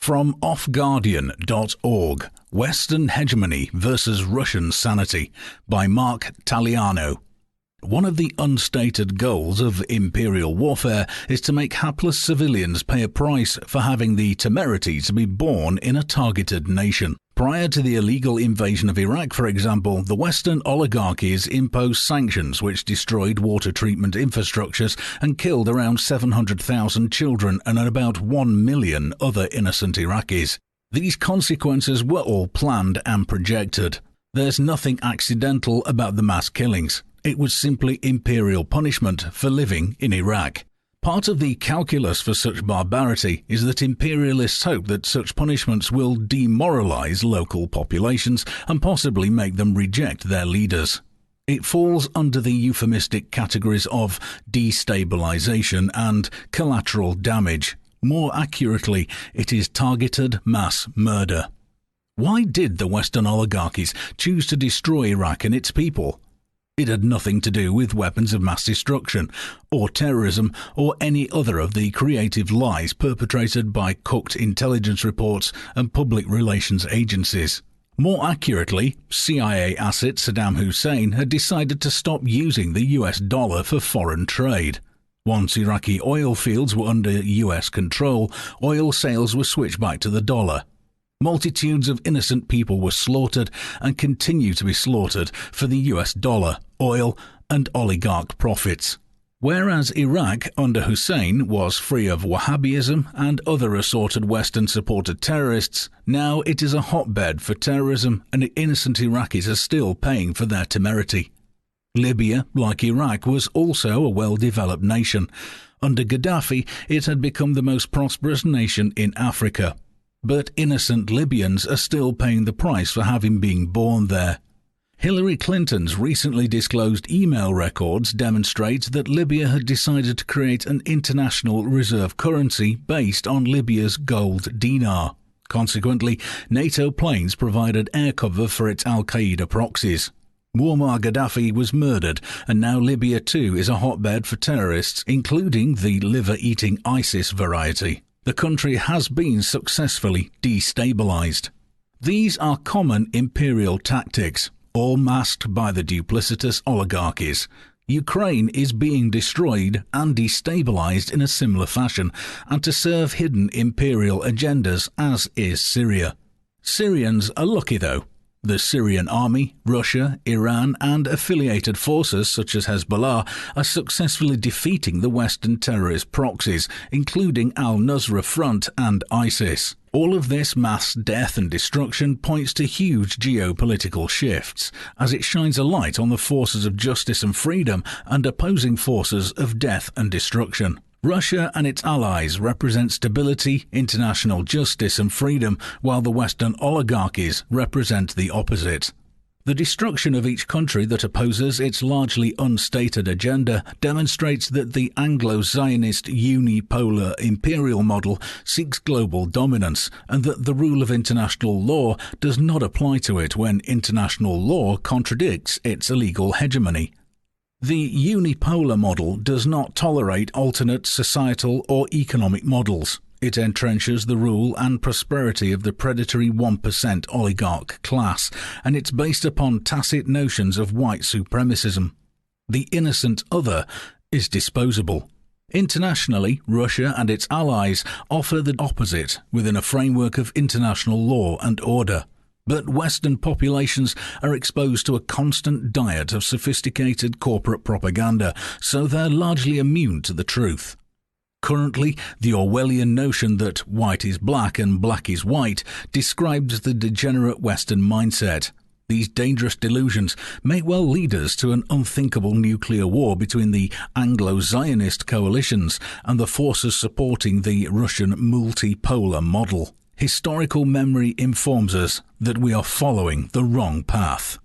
From offguardian.org, Western Hegemony Versus Russian Sanity by Mark Taliano. One of the unstated goals of imperial warfare is to make hapless civilians pay a price for having the temerity to be born in a targeted nation. Prior to the illegal invasion of Iraq, for example, the Western oligarchies imposed sanctions which destroyed water treatment infrastructures and killed around 700,000 children and about 1 million other innocent Iraqis. These consequences were all planned and projected. There's nothing accidental about the mass killings. It was simply imperial punishment for living in Iraq. Part of the calculus for such barbarity is that imperialists hope that such punishments will demoralize local populations and possibly make them reject their leaders. It falls under the euphemistic categories of destabilization and collateral damage. More accurately, it is targeted mass murder. Why did the Western oligarchies choose to destroy Iraq and its people? It had nothing to do with weapons of mass destruction, or terrorism, or any other of the creative lies perpetrated by cooked intelligence reports and public relations agencies. More accurately, CIA asset Saddam Hussein had decided to stop using the US dollar for foreign trade. Once Iraqi oil fields were under US control, oil sales were switched back to the dollar. Multitudes of innocent people were slaughtered and continue to be slaughtered for the US dollar, oil, and oligarch profits. Whereas Iraq under Hussein was free of Wahhabism and other assorted Western-supported terrorists, now it is a hotbed for terrorism and innocent Iraqis are still paying for their temerity. Libya, like Iraq, was also a well-developed nation. Under Gaddafi, it had become the most prosperous nation in Africa. But innocent Libyans are still paying the price for having been born there. Hillary Clinton's recently disclosed email records demonstrate that Libya had decided to create an international reserve currency based on Libya's gold dinar. Consequently, NATO planes provided air cover for its al-Qaeda proxies. Muammar Gaddafi was murdered, and now Libya too is a hotbed for terrorists, including the liver-eating ISIS variety. The country has been successfully destabilized. These are common imperial tactics, all masked by the duplicitous oligarchies. Ukraine is being destroyed and destabilized in a similar fashion, and to serve hidden imperial agendas, as is Syria. Syrians are lucky though. The Syrian army, Russia, Iran and affiliated forces such as Hezbollah are successfully defeating the Western terrorist proxies, including al-Nusra Front and ISIS. All of this mass death and destruction points to huge geopolitical shifts, as it shines a light on the forces of justice and freedom and opposing forces of death and destruction. Russia and its allies represent stability, international justice and freedom, while the Western oligarchies represent the opposite. The destruction of each country that opposes its largely unstated agenda demonstrates that the Anglo-Zionist unipolar imperial model seeks global dominance, and that the rule of international law does not apply to it when international law contradicts its illegal hegemony. The unipolar model does not tolerate alternate societal or economic models. It entrenches the rule and prosperity of the predatory 1% oligarch class, and it's based upon tacit notions of white supremacism. The innocent other is disposable. Internationally, Russia and its allies offer the opposite within a framework of international law and order. But Western populations are exposed to a constant diet of sophisticated corporate propaganda, so they're largely immune to the truth. Currently, the Orwellian notion that white is black and black is white describes the degenerate Western mindset. These dangerous delusions may well lead us to an unthinkable nuclear war between the Anglo-Zionist coalitions and the forces supporting the Russian multipolar model. Historical memory informs us that we are following the wrong path.